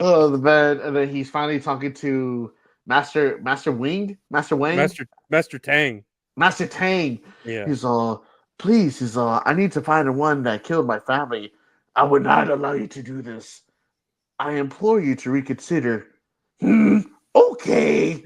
Oh, the man, and then he's finally talking to Master Wang, Master Tang. Master Tang. Yeah. He's all, please, he's all, I need to find the one that killed my family. I would not allow you to do this. I implore you to reconsider. Hmm. Okay.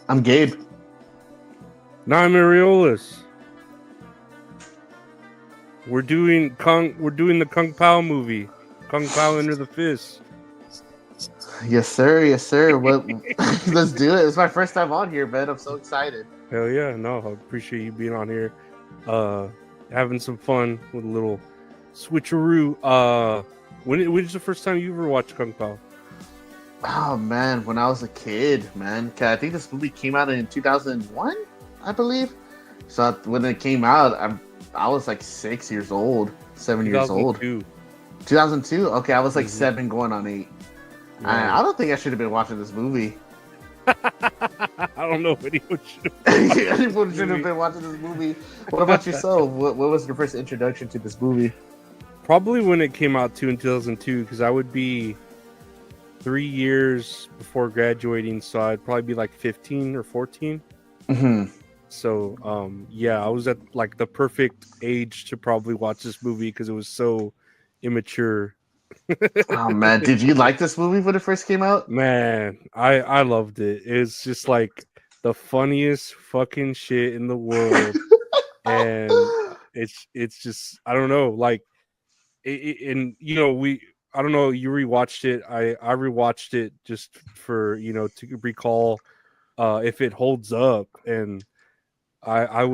I'm Gabe. Now I'm Areolas. We're doing the Kung Pao movie. Kung Pao Enter the Fist. Yes, sir. Yes, sir. What? Let's do it. It's my first time on here, man. I'm so excited. Hell yeah, no, I appreciate you being on here. Uh Having some fun with a little switcheroo. When's the first time you ever watched Kung Pao? Oh man, when I was a kid, man. 'Cause I think this movie came out in 2001, I believe. So when it came out, I was like 6 years old, 7 years old. 2002. 2002. Okay, I was like Mm-hmm. seven, going on 8. Right. I don't think I should have been watching this movie. I don't know if anyone should Anyone should have movie. been watching this movie. What about yourself? What was your first introduction to this movie? Probably when it came out too in 2002, because I would be 3 years before graduating, so I'd probably be like 15 or 14. Hmm. So yeah, I was at like the perfect age to probably watch this movie because it was so immature. Oh man, did you like this movie when it first came out? Man, I loved it. It's just like the funniest fucking shit in the world, and it's just I don't know, like and you know we I don't know, you rewatched it. I rewatched it just for to recall if it holds up, and I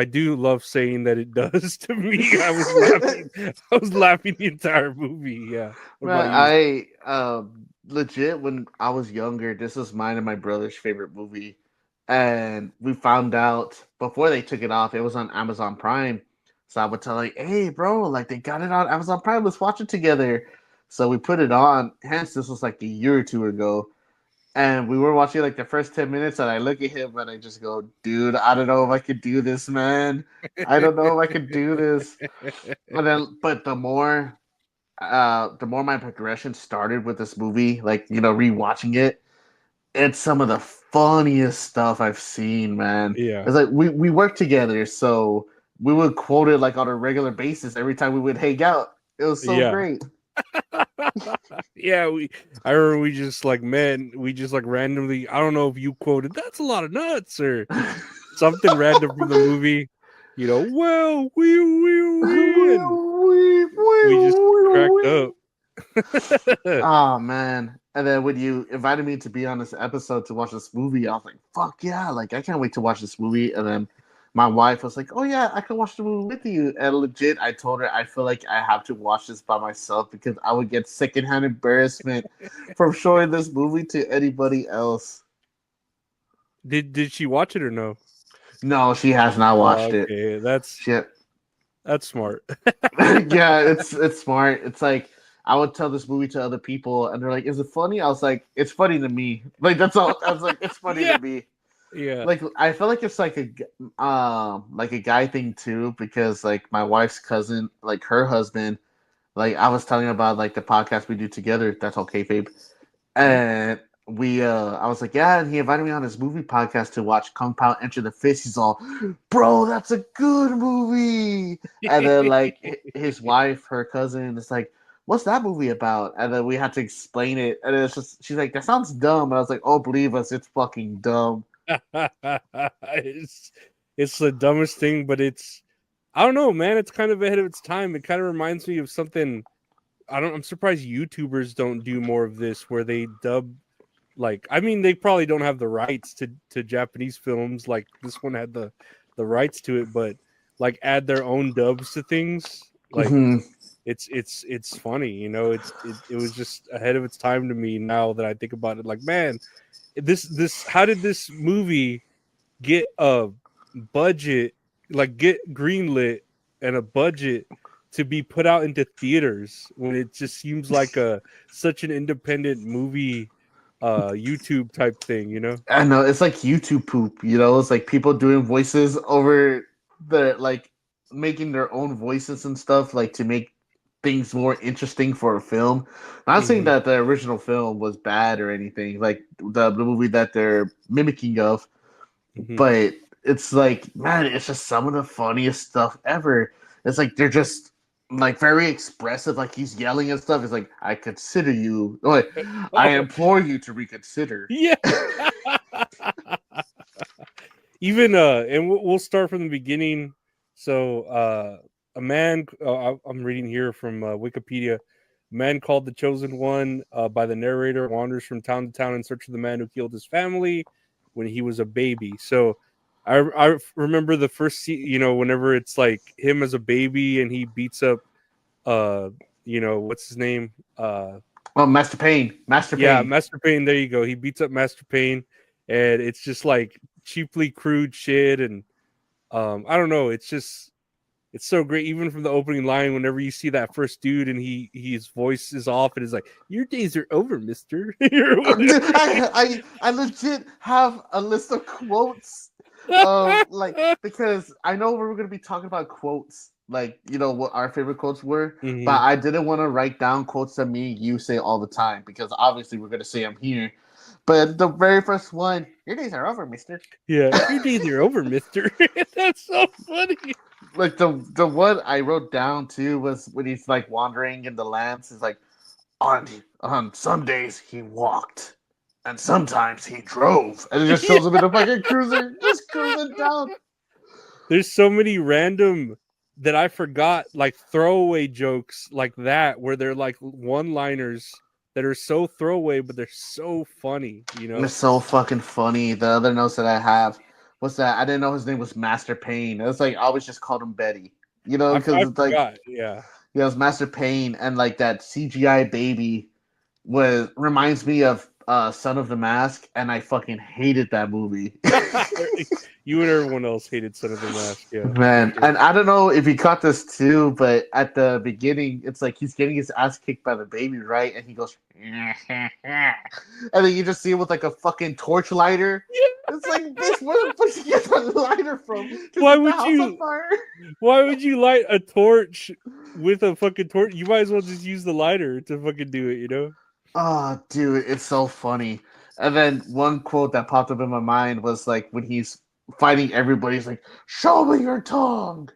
do love saying that it does to me. I was laughing. I was laughing the entire movie. Yeah. What about Man, you? I legit, when I was younger, this was mine and my brother's favorite movie, and we found out before they took it off. It was on Amazon Prime, so I would tell like, "Hey, bro, like they got it on Amazon Prime. Let's watch it together." So we put it on. Hence, this was like a year or two ago, and we were watching like the first 10 minutes, and I look at him and I just go, "Dude, I don't know if I could do this, man. I don't know if I could do this." And then, but the more my progression started with this movie, like rewatching it, it's some of the funniest stuff I've seen, man. Yeah. It's like we work together, so we would quote it like on a regular basis every time we would hang out. It was so Yeah. great. Yeah. I remember we just like, man, we just like randomly. I don't know if you quoted "That's a lot of nuts" or something random from the movie. Well, and we just cracked up. Oh man. And then when you invited me to be on this episode to watch this movie, I was like, fuck yeah, like I can't wait to watch this movie. And then my wife was like, oh yeah, I can watch the movie with you. And legit, I told her I feel like I have to watch this by myself because I would get secondhand embarrassment from showing this movie to anybody else. Did she watch it or no? No, she has not watched it. Okay, that's She that's smart. yeah, it's smart. It's like I would tell this movie to other people, and they're like, "Is it funny?" I was like, "It's funny to me." Like that's all. I was like, "It's funny Yeah, to me." yeah, Like I feel like it's like a guy thing too, because like my wife's cousin, like her husband, like I was telling about like the podcast we do together. That's all kayfabe, and we I was like, yeah, and he invited me on his movie podcast to watch Kung Pao Enter the Fist. He's all, bro, that's a good movie. And then like his wife, her cousin, is like, what's that movie about? And then we had to explain it, and it's just she's like, that sounds dumb. And I was like, oh, believe us, it's fucking dumb. it's it's the dumbest thing, but it's I don't know, man. It's kind of ahead of its time. It kind of reminds me of something. I'm surprised YouTubers don't do more of this, where they dub like. I mean, they probably don't have the rights to Japanese films. Like this one had the rights to it, but like add their own dubs to things. Like Mhm. it's funny, it was just ahead of its time to me now that I think about it. Like, man, this how did this movie get a budget, like get greenlit and a budget to be put out into theaters when it just seems like such an independent movie YouTube type thing, you know? I know it's like YouTube poop. You know, it's like people doing voices over the like making their own voices and stuff, like to make things more interesting for a film. Not saying Mm-hmm. that the original film was bad or anything, like the movie that they're mimicking of, Mm-hmm. but it's like, man, it's just some of the funniest stuff ever. It's like they're just like very expressive, like he's yelling and stuff. It's like, I consider you, like, I Oh, implore you to reconsider. yeah. Even and we'll start from the beginning. So a man, I'm reading here from Wikipedia. A man called the chosen one by the narrator wanders from town to town in search of the man who killed his family when he was a baby. So I remember the first scene, you know, whenever it's like him as a baby and he beats up uh you know, what's his name, Oh, Master Payne, Master yeah, Payne. Master Payne. There you go. He beats up Master Payne, and it's just like cheaply crude shit. And I don't know. It's just it's so great. Even from the opening line, whenever you see that first dude and his voice is off, and it's like, "Your days are over, Mister." Or whatever. I legit have a list of quotes, like, because I know we're gonna be talking about quotes, like, you know what our favorite quotes were, Mhm. but I didn't want to write down quotes that me and you say all the time because obviously we're gonna say them here. But the very first one, "Your days are over, Mister." Yeah, your days are over, Mister. That's so funny. Like the one I wrote down too was when he's like wandering in the lands. It's like, on some days he walked, and sometimes he drove, and it just shows him in a fucking cruiser, just cruising down. There's so many random that I forgot, like throwaway jokes like that, where they're like one-liners that are so throwaway, but they're so funny, you know? It's so fucking funny. The other notes that I have, what's that? I didn't know his name was Master Payne. It's like I always just called him Betty, you know, because I it's like, forgot. Yeah. yeah, it was Master Payne, and like that CGI baby was reminds me of Son of the Mask, and I fucking hated that movie. You and everyone else hated Son of the Mask. Yeah, for Man, sure. and I don't know if he caught this too, but at the beginning, it's like he's getting his ass kicked by the baby, right? And he goes, and then you just see him with like a fucking torch lighter. It's like, bitch, where the fuck did you get that lighter from? To Why set the would house on you? fire? Why would you light a torch with a fucking torch? You might as well just use the lighter to fucking do it. You know? Oh, dude, it's so funny. And then one quote that popped up in my mind was like when he's fighting everybody, he's like, "Show me your tongue."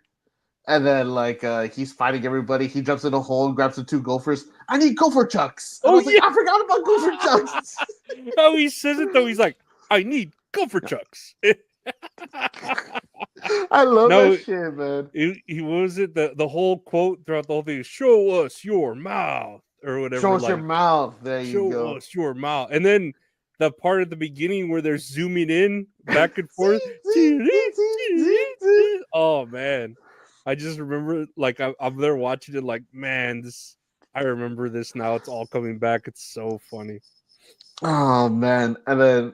And then like he's fighting everybody. He jumps in a hole and grabs the two gophers. I need gopher chucks. And I Oh was like, yeah. I forgot about gopher chucks. How he says it though? He's like, "I need gopher chucks." I love that No, shit, man. he what was it, the whole quote throughout the whole thing is, "Show us your mouth," or Show whatever. us your Like, mouth. There you show go. us your mouth. And then the part at the beginning where they're zooming in back and forth. Oh man, I just remember like I'm there watching it like, man, this, I remember this now. It's all coming back. It's so funny. Oh man. And then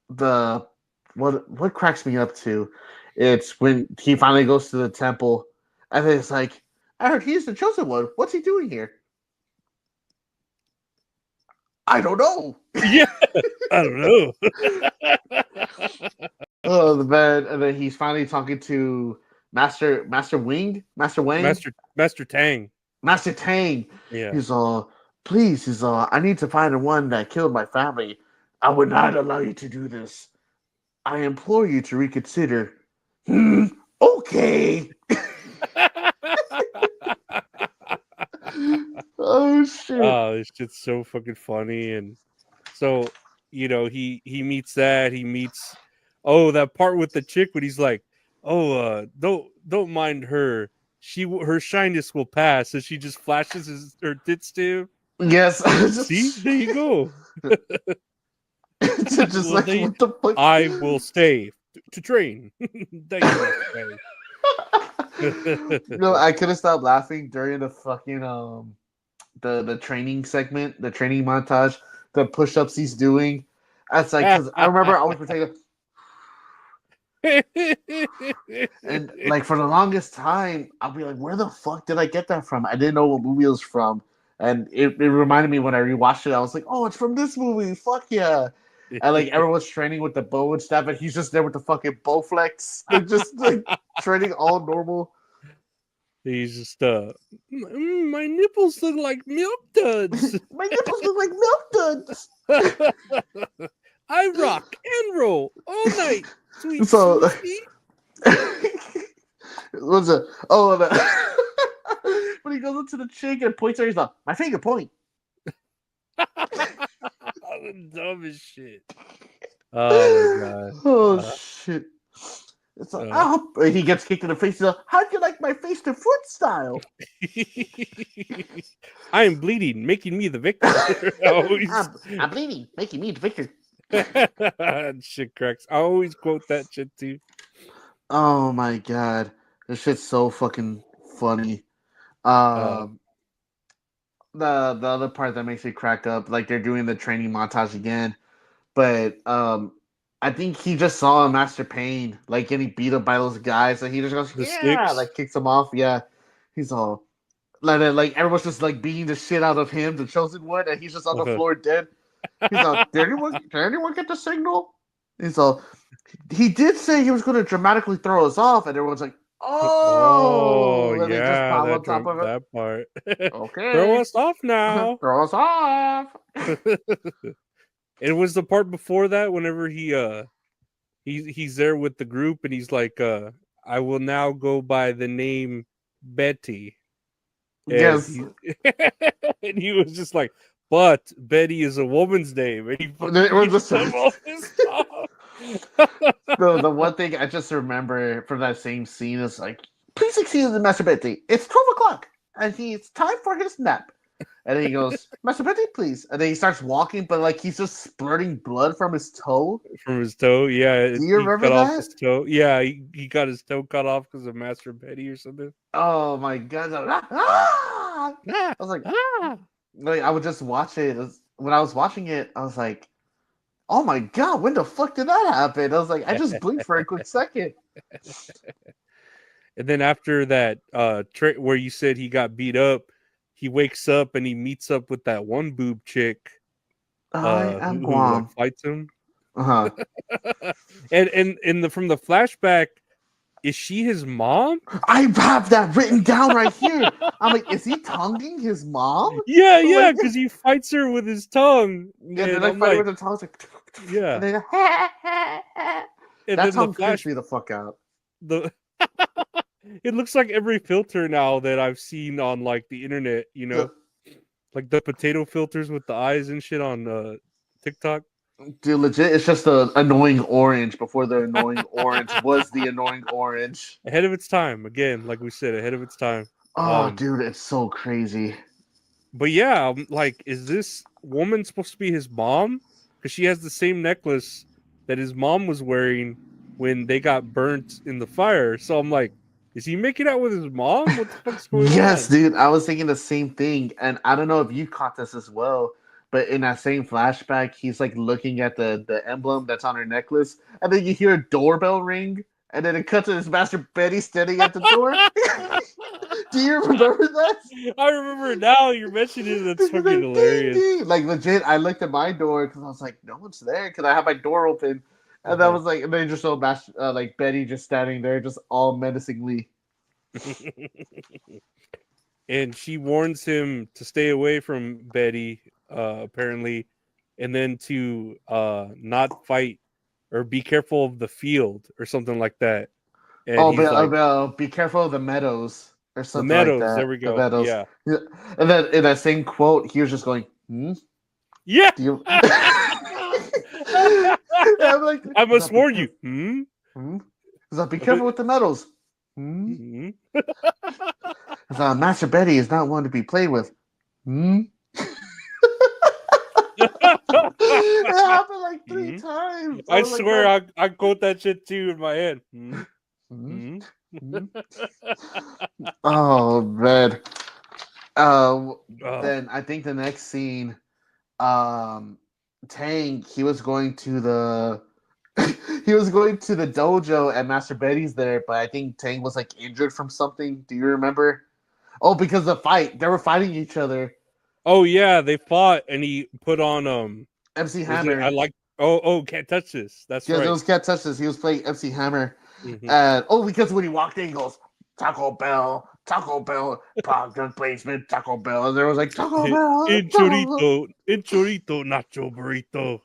the what cracks me up too, it's when he finally goes to the temple, and then it's like, I heard he's the chosen one. What's he doing here? I don't know. Yeah, I don't know. Oh, the man, and then he's finally talking to Master Wang, Master Tang. Master Tang. Yeah. He's please, I need to find the one that killed my family. I would not allow you to do this. I implore you to reconsider. Hmm. Okay. Oh shit. Oh, it's just so fucking funny. And so, you know, he meets that. He meets, oh, that part with the chick when he's like, "Oh, don't mind her. Her shyness will pass." And she just flashes her tits to him. Yes. See, there you go. Just Well, like they, what the fuck. I will stay to train. They must No, stay. I couldn't stop laughing during the fucking the training segment, the training montage, the push-ups he's doing. That's like, because I remember I always pretending, And like for the longest time, I'll be like, where the fuck did I get that from? I didn't know what movie it was from. And it reminded me when I rewatched it, I was like, oh, it's from this movie. Fuck yeah. And like everyone's training with the bow and stuff, and he's just there with the fucking bow flex. They're just like training all normal. He's just my nipples look like milk duds. My nipples look like milk duds. I rock and roll all night, sweet So sweetie. what's it? Oh, when he goes up to the chick and points at her, he's like, my finger point. The dumbest shit. Oh my god. Oh shit. It's like, he gets kicked in the face. He's like, how'd you like my face to foot style? I am bleeding, making me the victor. I'm bleeding, making me the victor. Shit cracks. I always quote that shit too. Oh my god. This shit's so fucking funny. The other part that makes me crack up, like they're doing the training montage again, but I think he just saw Master Payne like getting beat up by those guys, and he just goes, The yeah, sticks? like kicks him off. Yeah, he's all like everyone's just like beating the shit out of him, the chosen one, and he's just on the floor dead. He's all, did anyone get the signal? He's all, he did say he was going to dramatically throw us off, and everyone's like, oh, and they just Yeah, pile on top of it. that part. Okay, Throw us off now. throw us off. It was the part before that whenever he's there with the group and he's like, I will now go by the name Betty. And Yes. And he was just like, but Betty is a woman's name. And he the one thing I just remember from that same scene is like, please excuse the Master Betty. It's 12 o'clock and it's time for his nap. And then he goes, Master Betty, please. And then he starts walking, but like he's just splurting blood from his toe. From his toe, yeah. Do you remember cut that? Off his toe. Yeah, he got his toe cut off because of Master Betty or something. Oh my god! I was like, I would just watch it. When I was watching it, I was like, oh my god, when the fuck did that happen? I was like, I just blinked for a quick second. And then after that, where you said he got beat up, he wakes up and he meets up with that one boob chick who like, fights him. Uh-huh. and from the flashback, is she his mom? I have that written down right here. I'm like, is he tonguing his mom? Yeah, because he fights her with his tongue. Yeah, and then fight with the tongue. Like, yeah. And then, and that tongue creeps me the fuck out. It looks like every filter now that I've seen on like the internet, you know, like the potato filters with the eyes and shit on TikTok. Dude, legit, it's just the annoying orange before the annoying orange was the annoying orange. Ahead of its time, again, like we said, ahead of its time. Oh, dude, it's so crazy. But yeah, like, is this woman supposed to be his mom? Because she has the same necklace that his mom was wearing when they got burnt in the fire. So I'm like, is he making out with his mom? What the fuck's going on? Yes, dude, I was thinking the same thing. And I don't know if you caught this as well, but in that same flashback, he's like looking at the emblem that's on her necklace, and then you hear a doorbell ring, and then it cuts to his Master Betty standing at the door. Do you remember that? I remember it now. You're mentioning it. That's fucking like, hilarious. Ding, ding. Like legit, I looked at my door because I was like, no one's there because I have my door open, and that was like, and then just saw like Betty just standing there, just all menacingly. And she warns him to stay away from Betty, apparently, and then to not fight or be careful of the field or something like that. And be careful of the meadows or something the meadows, like that. There we go. The meadows. Yeah. And then in that same quote, he was just going, Yeah. I'm like, I must warn you. He's like, be careful with the meadows. Master Betty is not one to be played with. It happened like 3 times. I swear, like, I quote that shit too in my head. Oh man. Then I think the next scene, Tang, he was going to the he was going to the dojo and Master Betty's there, but I think Tang was like injured from something. Do you remember? Oh, because of the fight, they were fighting each other. Oh yeah, they fought, and he put on MC was it? I Hammer. like. Oh, can't touch this. That's Because it right. was Cat Touches. He was playing MC Hammer. Hmm. And because when he walked in, he goes, Taco Bell, product placement, Taco Bell. And there was like, Taco Bell, In Taco Bell. chorito, nacho burrito.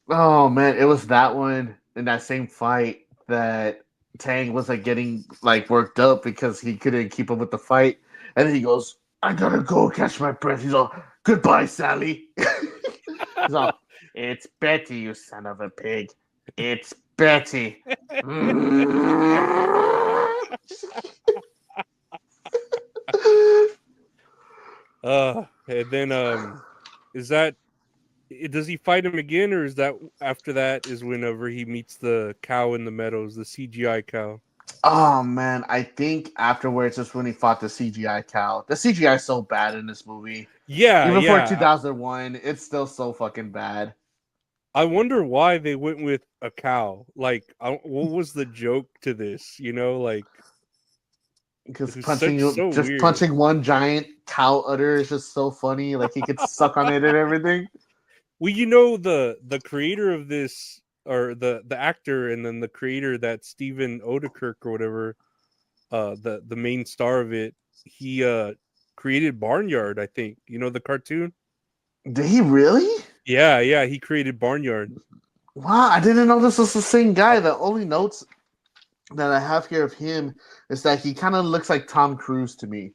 Oh, man. It was that one in that same fight that Tang was like getting like worked up because he couldn't keep up with the fight. And then he goes, I gotta go catch my breath. He's all, goodbye, Sally. He's all, it's Betty, you son of a pig. It's Betty. And then is that does he fight him again, or is that after that is whenever he meets the cow in the meadows, the CGI cow? Oh man, I think afterwards is when he fought the CGI cow. The CGI is so bad in this movie. Yeah, Even for yeah. 2001, it's still so fucking bad. I wonder why they went with a cow. Like, what was the joke to this? Like Because it was so just weird. punching one giant cow udder is just so funny. Like he could suck on it and everything. Well, the creator of this, or the actor, and then the creator, that Steven Odekirk or whatever, the main star of it, he created Barnyard, I think. The cartoon? Did he really? Yeah, he created Barnyard. Wow, I didn't know this was the same guy. The only notes that I have here of him is that he kind of looks like Tom Cruise to me.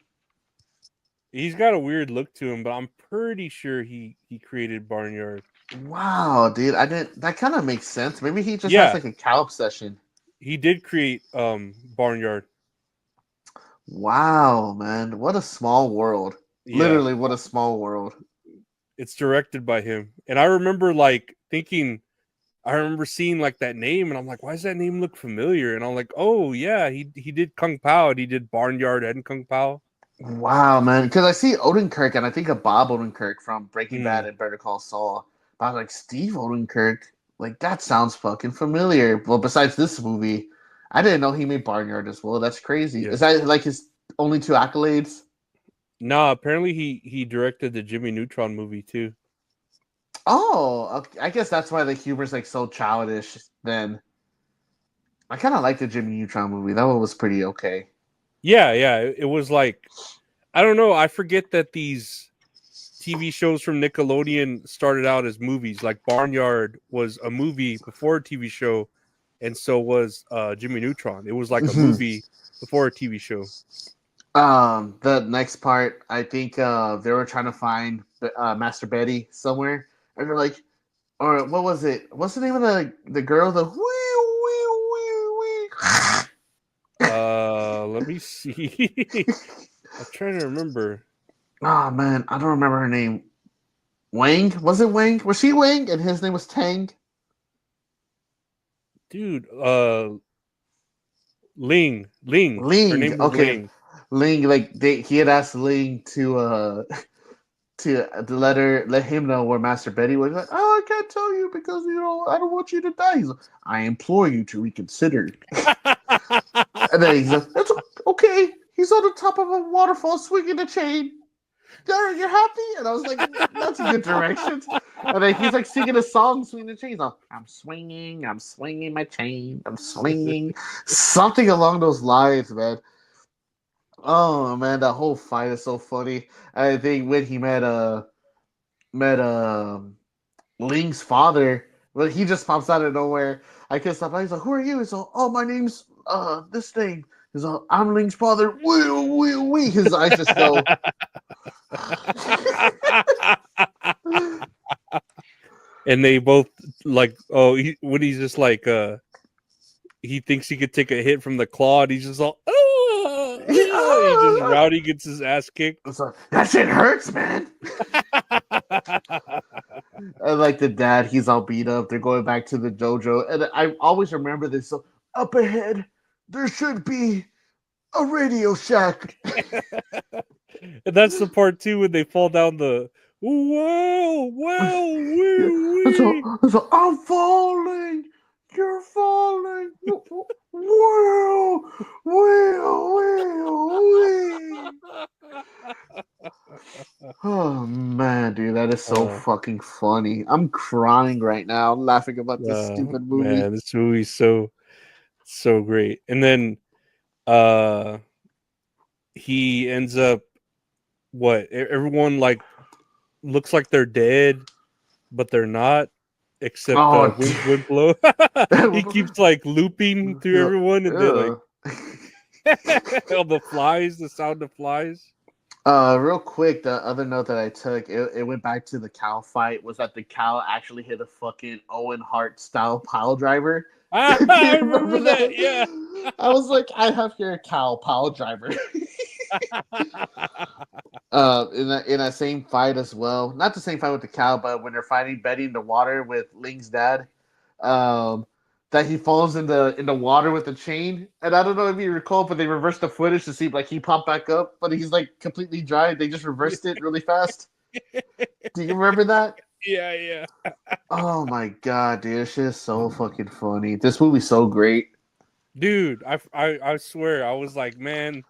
He's got a weird look to him, but I'm pretty sure he created Barnyard. Wow, dude, I didn't. That kind of makes sense. Maybe he just has Yeah, like a cow obsession. he did create Barnyard. Wow, man, what a small world. Yeah, Literally, what a small world. it's directed by him. And I remember like thinking, I remember seeing like that name, and I'm like, why does that name look familiar? And I'm like, oh yeah, he did Kung Pao, and he did Barnyard and Kung Pao. Wow, man, because I see Odenkirk and I think of Bob Odenkirk from Breaking Bad Mm, and Better Call Saul. But I was like, Steve Odenkirk, like that sounds fucking familiar. Well, besides this movie, I didn't know he made Barnyard as well. That's crazy. yeah. Is that like his only two accolades? Nah, apparently he directed the Jimmy Neutron movie too. Oh, okay. I guess that's why the humor's like so childish. Then I kind of liked the Jimmy Neutron movie. That one was pretty okay. Yeah. It was like, I don't know. I forget that these TV shows from Nickelodeon started out as movies. Like Barnyard was a movie before a TV show, and so was Jimmy Neutron. It was like a movie before a TV show. The next part, I think they were trying to find Master Betty somewhere, and they're like, or what was it? What's the name of the girl? The Let me see. I'm trying to remember. Oh man, I don't remember her name. Wang? Was it Wang? Was she Wang? And his name was Tang. Dude, Ling. Her Ling. name was Okay, Ling. Ling. Like he had asked Ling to let him know where Master Betty was. Like, oh, I can't tell you because I don't want you to die. He's like, I implore you to reconsider. And then he's like, that's okay. He's on the top of a waterfall swinging a chain. You're happy? And I was like, that's a good direction. And then he's like singing a song, swinging the chain. He's like, I'm swinging my chain, I'm swinging. Something along those lines, man. Oh man, that whole fight is so funny. I think when he met Ling's father, well, he just pops out of nowhere. I guess he's like, "Who are you?" He's like, "Oh, my name's this name." He's like, "I'm Ling's father." Wee. His eyes just go. And they both like, when he's just like, he thinks he could take a hit from the claw, and he's just all, he just Rowdy gets his ass kicked. It's like, that shit hurts, man. And like the dad, he's all beat up. They're going back to the dojo, and I always remember this. So up ahead, there should be a Radio Shack. And that's the part too when they fall down the So I'm falling. You're falling. Whoa, whoa. Oh man, dude, that is so Uh, fucking funny. I'm crying right now, laughing about this stupid movie. man, this movie's so great. And then uh he ends up everyone like looks like they're dead, but they're not, except Oh, Wimplo. He keeps like looping through everyone, and then like ew. all the flies, the sound of flies. Real quick, the other note that I took, it went back to the cow fight. Was that the cow actually hit a fucking Owen Hart style pile driver? Do I you remember remember that. Yeah. that? I was like, I have here a cow pile driver. In that same fight as well. Not the same fight with the cow, but when they're fighting Betty in the water with Ling's dad, um, that he falls in the water with the chain. And I don't know if you recall, but they reversed the footage to see like he popped back up, but he's like completely dry. They just reversed it really fast. Do you remember that? Yeah, yeah. Oh my god, dude, this shit is so fucking funny. This movie's so great. Dude, I swear, I was like, man,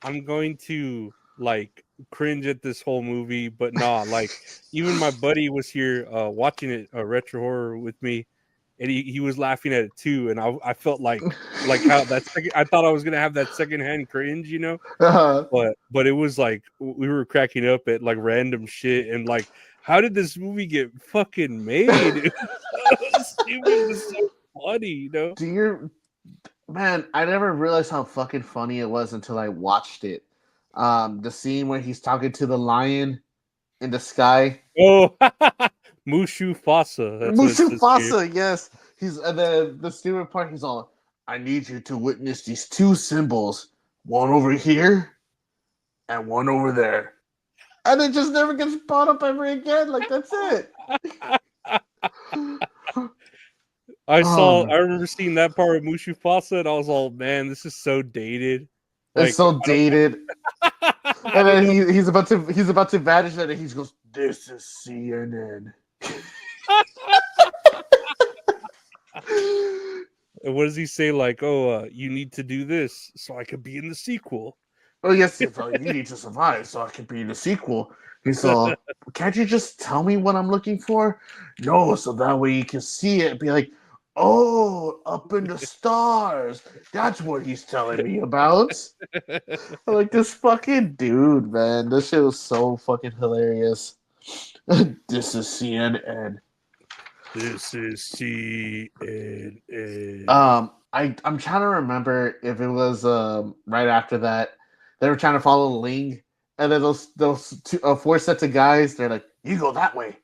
I'm going to like cringe at this whole movie, but nah, like even my buddy was here watching it retro horror with me, and he was laughing at it too, and I felt like how that second, I thought I was gonna have that secondhand cringe, you know, Uh, but it was like we were cracking up at like random shit, and like how did this movie get fucking made? It was so stupid, but so funny, you know. do you Man, I never realized how fucking funny it was until I watched it. The scene where he's talking to the lion in the sky. Oh, Mushu Fasa. That's what it says here. Mufasa, yes. He's and the stupid part. He's all, "I need you to witness these two symbols, one over here and one over there," and it just never gets brought up ever again. Like that's it. I Um, remember seeing that part of Mushu Fasa, and I was all, man, this is so dated. it's Like, so dated. I And didn't then know. he's about to vanish, and then he goes, "This is CNN." And what does he say? Like, oh, you need to do this so I could be in the sequel. Oh yes, you need to survive so I can be in the sequel. He's all, "Can't you just tell me what I'm looking for?" "No, so that way you can see it and be like, oh, up in the stars. That's what he's telling me about." I'm like, this fucking dude, man. This shit was so fucking hilarious. This is CNN. This is CNN. I'm trying to remember if it was right after that they were trying to follow Ling, and then those two, four sets of guys, they're like, "You go that way,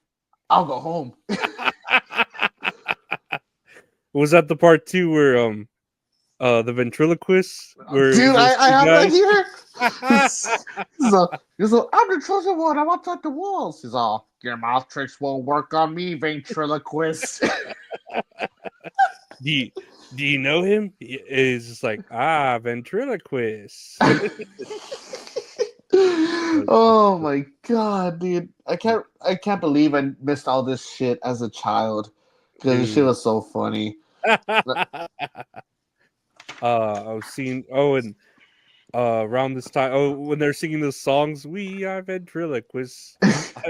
I'll go home." Was that the part two where the ventriloquist where Dude, those I two have that guys? here. He's all, "I'm the chosen one. I'm outside the walls." He's all, "Your mouth tricks won't work on me, ventriloquist." do you, do you know him? It's just like, ventriloquist. Oh my god, dude! I can't believe I missed all this shit as a child because this shit Dude. was so funny. I was seeing, and around this time, when they're singing those songs, we are ventriloquists.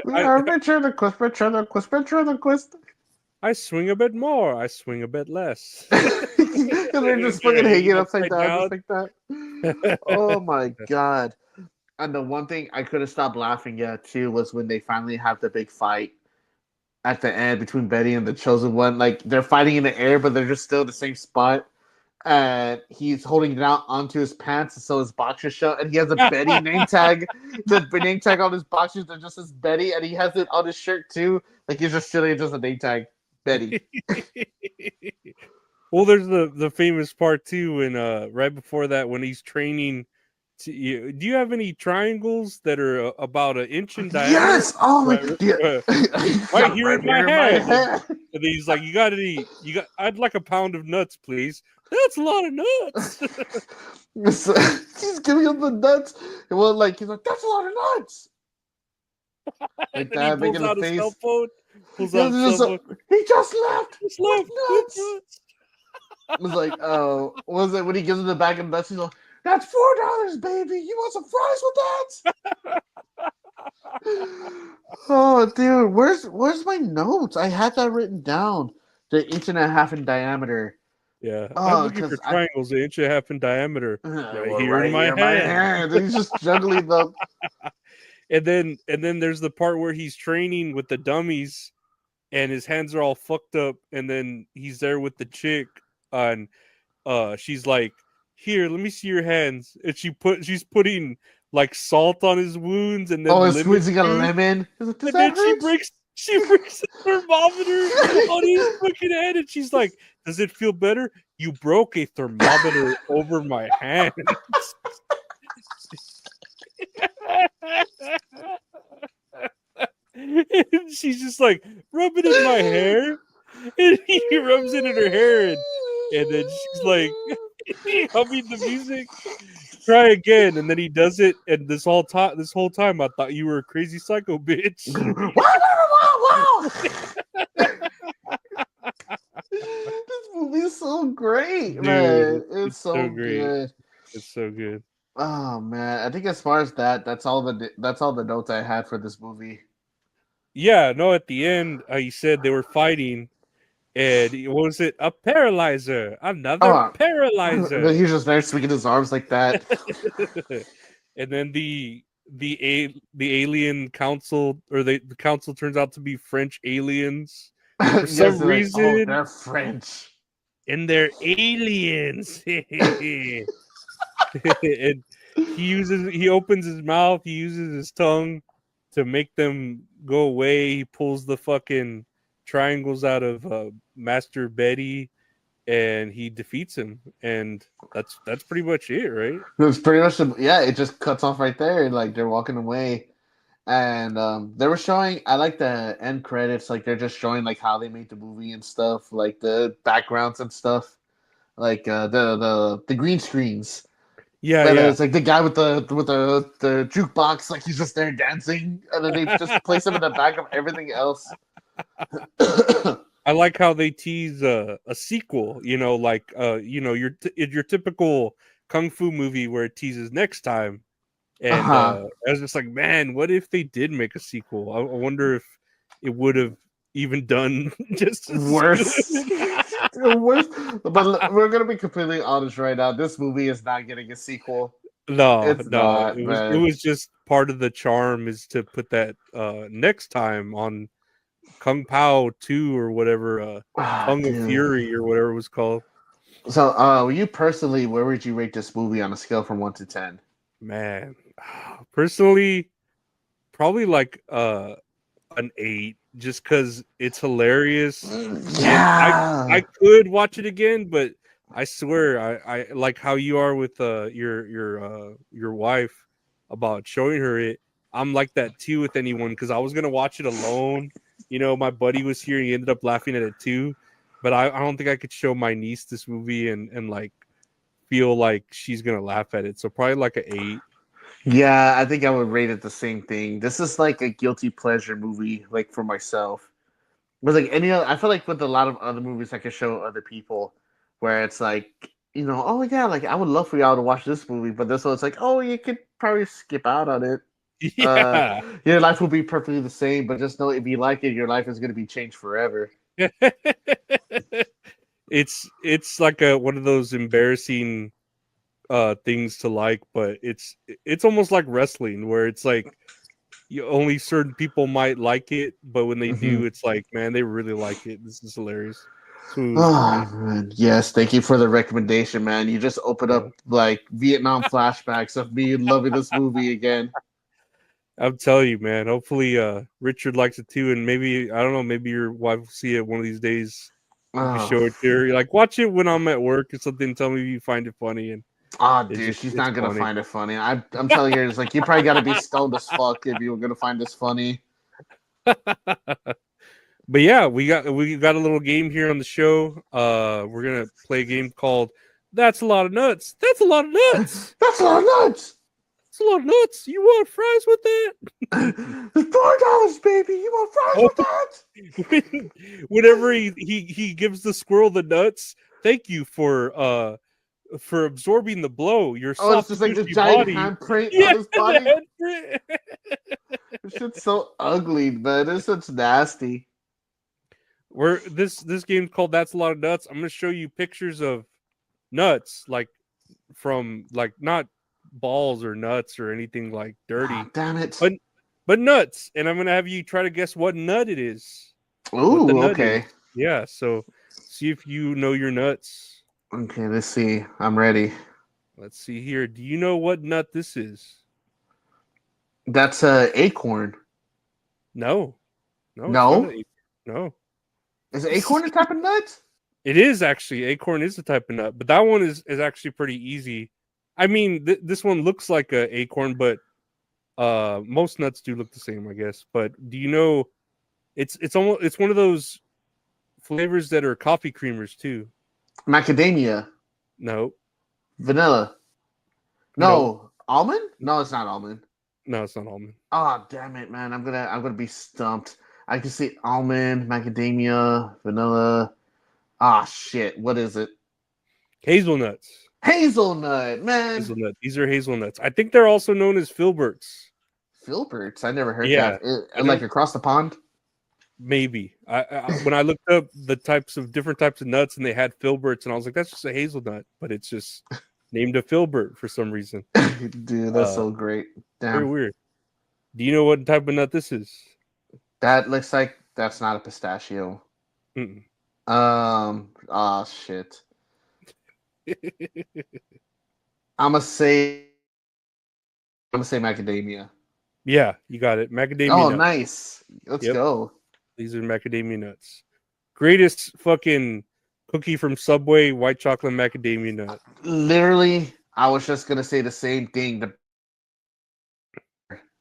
We I, are ventriloquist, ventriloquist, ventriloquist. I swing a bit more, I swing a bit less. And they're just They're fucking hanging hanging upside upside down, just down. like that. Oh my god! And the one thing I could have stopped laughing at too was when they finally have the big fight at the end between Betty and the chosen one. Like they're fighting in the air, but they're just still in the same spot. And he's holding it out onto his pants so his boxers show, and he has a Betty name tag. The name tag on his boxers that just says Betty, and he has it on his shirt too. Like he's just showing just a name tag, Betty. Well, there's the famous part too when right before that when he's training. Do you have any triangles that are about an inch in diameter? Yes! Oh my, Right, yeah. right here in my hand. head. And he's like, you got any? I'd like a pound of nuts, please. That's a lot of nuts. So, he's giving him the nuts. Well, like he's like, "That's a lot of nuts." And Like then he that, pulls making the out his cell face. phone. Pulls Yeah, out his cell phone. he just left Just with left with nuts. nuts. was like, oh, what was it when he gives him the bag of nuts? He's like, "That's $4, baby. You want some fries with that?" Oh, dude, where's my notes? I had that written down. The inch and a half in diameter. Yeah, I'm Oh, looking for because I triangles an inch and a half in diameter, right we're here in right my here in my hand. hand. And he's just juggling them. And then there's the part where he's training with the dummies, and his hands are all fucked up, and then he's there with the chick, and she's like, "Here, let me see your hands," and she's putting like salt on his wounds and Oh, then he's lemon squeezing a juice, lemon. He's like, does and that then hurt? she breaks the thermometer on his fucking head, and she's like, "Does it feel better? You broke a thermometer over my hand." And she's just like, "Rub it in my hair," and he rubs it in her hair, and then she's like, humming the music. Try again, and then he does it, and this whole time, I thought you were a crazy psycho bitch. Wow, wow, wow, wow. This movie is so great, Dude, man. It's it's so so great. good. It's so good. Oh man, I think as far as that, that's all the notes I had for this movie. Yeah, no, at the end, he said they were fighting, and what was it? A paralyzer, another Oh, paralyzer. he's just there swinging his arms like that. And then the alien council, or the council turns out to be French aliens for Yes, some they're like, oh, reason, they're French. and they're aliens. And he opens his mouth, he uses his tongue to make them go away. He pulls the fucking triangles out of Master Betty, and he defeats him, and that's pretty much it, right? It's pretty much, yeah. It just cuts off right there. Like they're walking away, and they were showing. I like the end credits. Like they're just showing like how they made the movie and stuff, like the backgrounds and stuff, like the green screens. Yeah, And yeah. it's like the guy with the jukebox, like he's just there dancing, and then they just place him in the back of everything else. I like how they tease a sequel, like your typical kung fu movie where it teases next time. And Uh-huh. I was just like, man, what if they did make a sequel? I wonder if it would have even done just as Worse. good. Worse. But we're gonna be completely honest right now. This movie is not getting a sequel. No, It's no, not, it man. was just part of the charm is to put that next time on Kung Pao 2 or whatever, Ah, Tongue of dude. Fury or whatever it was called. So, you personally, where would you rate this movie on a scale from 1 to 10? Man, personally, probably like an 8, just because it's hilarious, and I Yeah. could watch it again, but I swear I like how you are with your wife about showing her it. I'm like that too with anyone, because I was gonna watch it alone. My buddy was here and he ended up laughing at it too. But I don't think I could show my niece this movie and like feel like she's gonna laugh at it. So probably like an 8. Yeah, I think I would rate it the same thing. This is like a guilty pleasure movie, like for myself. But like any other, I feel like with a lot of other movies I could show other people, where it's like, oh yeah, like I would love for y'all to watch this movie, but this one it's like, oh, you could probably skip out on it. Uh, Yeah. your life will be perfectly the same, but just know if you like it, your life is going to be changed forever. It's like a one of those embarrassing things to like, but it's almost like wrestling where it's like only certain people might like it, but when they Hmm. do, it's like, man, they really like it. This is hilarious. This movie was Oh funny. man, yes, thank you for the recommendation, man. You just opened Yeah. up like Vietnam flashbacks of me loving this movie again. I'm telling you, man. Hopefully, Richard likes it too, and maybe I don't know. Maybe your wife will see it one of these days. You can Oh, show it to her. You're like, watch it when I'm at work or something. Tell me if you find it funny, and oh, it's dude, just she's it's not gonna funny. find it funny. I'm telling her, it's like you probably got to be stoned as fuck if you were gonna find this funny. But yeah, we got a little game here on the show. We're gonna play a game called "That's a Lot of Nuts." That's a lot of nuts. That's a lot of nuts. That's a lot of nuts. You want fries with that? It's $4, baby. You want fries Oh, with that? whenever he gives the squirrel the nuts, Thank you for absorbing the blow. Your Oh, it's soft, just like the gushy giant body. handprint Yeah, on his the body. headprint. This shit's so ugly, man. It's such nasty. Where this game's called That's a Lot of Nuts. I'm gonna show you pictures of nuts, like from like not balls or nuts or anything like Oh, dirty, damn it. but nuts. And I'm gonna have you try to guess what nut it is. What the Ooh, nut is. okay. Yeah, so see if you know your nuts. Okay, let's see. I'm ready. Let's see here. Do you know what nut this is? That's a acorn. No. No, it's not No? an no. Is acorn a type of nut? It is actually acorn is a type of nut, but that one is actually pretty easy. I mean, this one looks like a acorn, but most nuts do look the same, I guess. But do you know it's one of those flavors that are coffee creamers too. Macadamia. No, Vanilla. no, No. Almond? No, it's not almond. no, it's not almond. Oh, damn it, man. I'm gonna be stumped. I can see almond, macadamia, vanilla. Ah, shit. What is it? Hazelnuts. Hazelnut, man. Hazelnut. These are hazelnuts. I think they're also known as filberts. Filberts. I never heard Yeah, that. I Like don't. across the pond. Maybe when I looked up the different types of nuts and they had filberts and I was like, that's just a hazelnut, but it's just named a filbert for some reason. Dude, that's Uh, so great. very Damn. weird. Do you know what type of nut this is? That looks like that's not a pistachio. Mm-mm. Oh shit. I'm gonna say macadamia. Yeah, you got it. Macadamia Oh, nut. nice. Let's Yep, go. these are macadamia nuts. Greatest fucking cookie from Subway, white chocolate macadamia nut. Literally, I was just gonna say the same thing.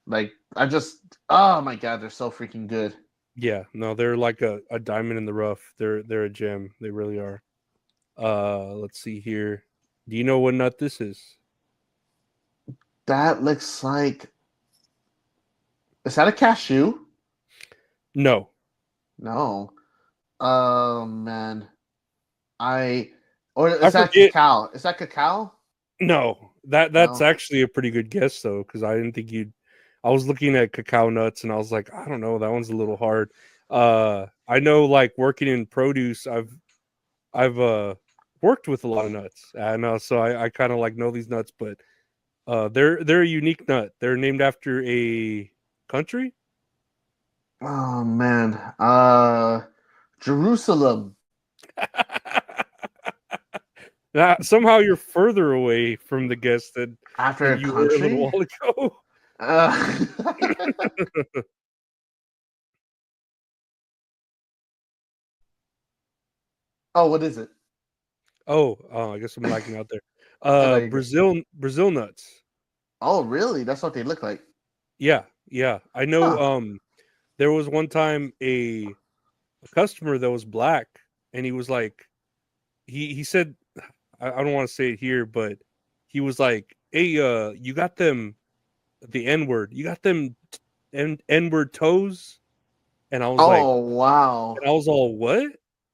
Like, I just, oh my god, they're so freaking good. Yeah, no, they're like a diamond in the rough. They're a gem. They really are. Let's see here. Do you know what nut this is? That looks like, is that a cashew? No, No. Oh man, I, or I is that forget. cacao? Is that cacao? No, that's No. actually a pretty good guess though, because I didn't think you'd. I was looking at cacao nuts and I was like, I don't know, that one's a little hard. I know, like working in produce, I've worked with a lot of nuts, and so I kind of like know these nuts, but they're a unique nut. They're named after a country. Oh man, Jerusalem. Now, somehow you're further away from the guess After than a you were a little country? while ago. Uh, oh, what is it? I guess I'm lagging out there. Oh, no, you're good. Brazil nuts. Oh, really? That's what they look like. Yeah, yeah. I know. Huh. There was one time a customer that was black, and he was like, he said, I don't want to say it here, but he was like, "Hey, you got them the N word. You got them N word toes." And I was like, Oh, wow. and I was all, what?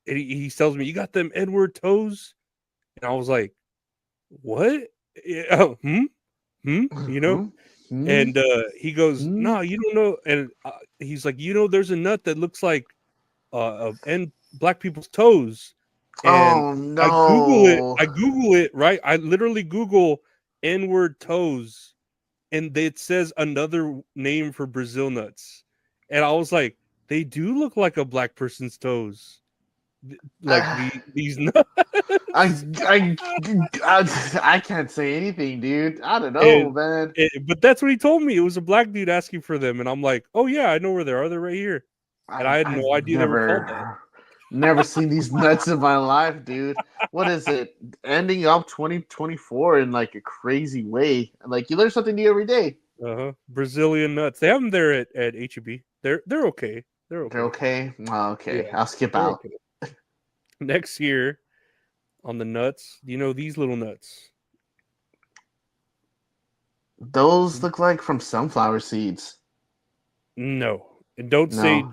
And he tells me, "You got them N word toes," and I was like, "What? Yeah, oh, hmm, hmm," you know. Hmm? Hmm? And he goes, Hmm? "No, you don't know." And he's like, "There's a nut that looks like and black people's toes." And Oh, no. I Google it, right? I literally Google N-word toes, and it says another name for Brazil nuts. And I was like, they do look like a black person's toes. Like these nuts. I, I, I can't say anything, dude. I don't know, and, man. but that's what he told me. It was a black dude asking for them, and I'm like, oh yeah, I know where they are. They're right here. And I had I've no idea they were called that. never seen these nuts in my life, dude. What is it? Ending up 2024 in like a crazy way. Like you learn something new every day. Brazilian nuts. They have them there at HEB. They're okay. They're They're okay. okay. Oh, Yeah, okay, I'll skip they're out. okay. Next year on the nuts, do you know these little nuts? Those look like from sunflower seeds. No. And don't say No.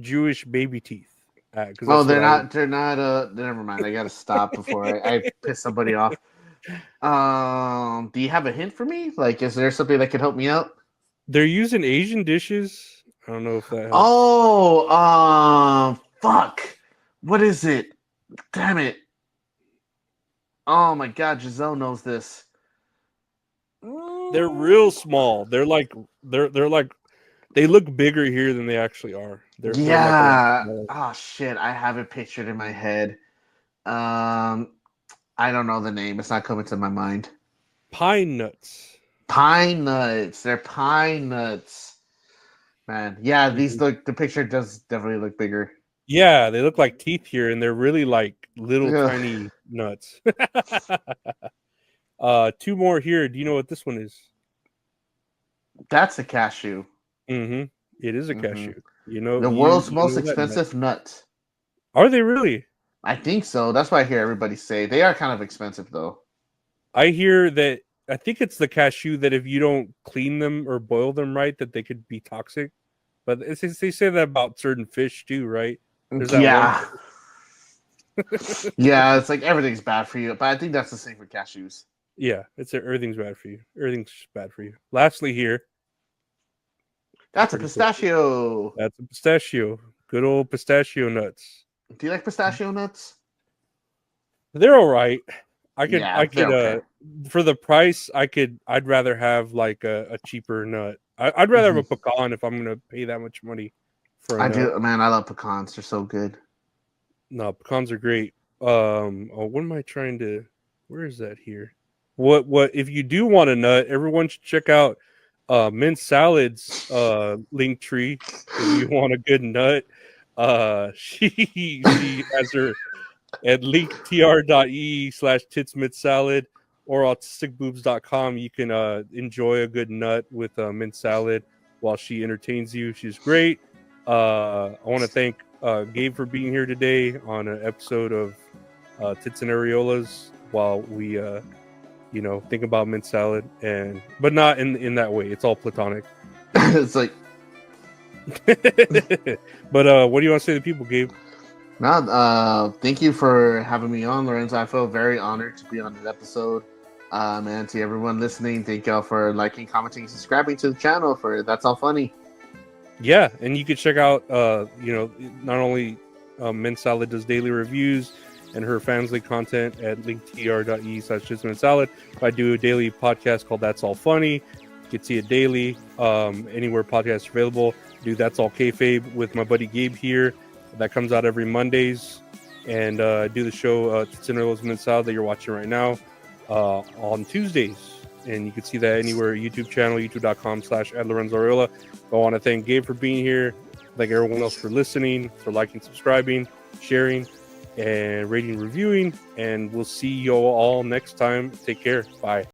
Jewish baby teeth. Because Oh, that's what they're I. not. They're not. Never mind. I gotta stop before I piss somebody off. Do you have a hint for me? Like, is there something that could help me out? They're using Asian dishes. I don't know if that helps. Oh, fuck. What is it? Damn it. Oh my God, Giselle knows this. They're real small. They're like they look bigger here than they actually are. They're like a lot Yeah. smaller. Oh shit, I have it pictured in my head. Um, I don't know the name. It's not coming to my mind. Pine nuts. Pine nuts. They're pine nuts. Man, yeah, these Mhm. look. The picture does definitely look bigger. Yeah, they look like teeth here, and they're really like little Ugh, tiny nuts. Two more here. Do you know what this one is? that's a cashew. Mm-hmm. It is a Hmm. cashew. You know, The you world's you most know that nut. expensive nut. Are they really? I think so. That's what I hear everybody say. They are kind of expensive though. I hear that. I think it's the cashew that if you don't clean them or boil them right, that they could be toxic. But they say that about certain fish too, right? There's that one. Yeah. Yeah, it's like everything's bad for you. But I think that's the same for cashews. Yeah, everything's bad for you. Everything's bad for you. Lastly, here, That's a pretty quick. pistachio. That's a pistachio. Good old pistachio nuts. Do you like pistachio nuts? They're all right. I Yeah, they're could okay. for the price I'd rather have like a cheaper nut. I'd rather have Hmm. a pecan if I'm gonna pay that much money for a I nut. do, man. I love pecans. They're so good. No, pecans are great. What am I trying to? Where is that here? What? If you do want a nut, everyone should check out Mint Salad's link tree. If you want a good nut, she has her at linktr.ee/titsmintsalad or autisticboobs.com. You can enjoy a good nut with mint salad while she entertains you. She's great. I want to thank Gabe for being here today on an episode of Tits and Areolas while we think about mint salad, and but not in that way. It's all platonic. It's like, But what do you want to say to people, Gabe? no, thank you for having me on, Lorenzo. I feel very honored to be on this episode. And to everyone listening, thank y'all for liking, commenting, subscribing to the channel for That's All Funny. Yeah, and you can check out not only Mint Salad does daily reviews and her family content at linktr.ee/salad. I do a daily podcast called That's All Funny. You can see it daily anywhere podcasts are available. Do That's All Kayfabe with my buddy Gabe here. That comes out every Mondays. And do the show Tits Mint Salad that you're watching right now on Tuesdays. And you can see that anywhere YouTube channel, youtube.com/@LorenzoAreola. I want to thank Gabe for being here. Thank everyone else for listening, for liking, subscribing, sharing, and rating, reviewing. And we'll see you all next time. Take care. Bye.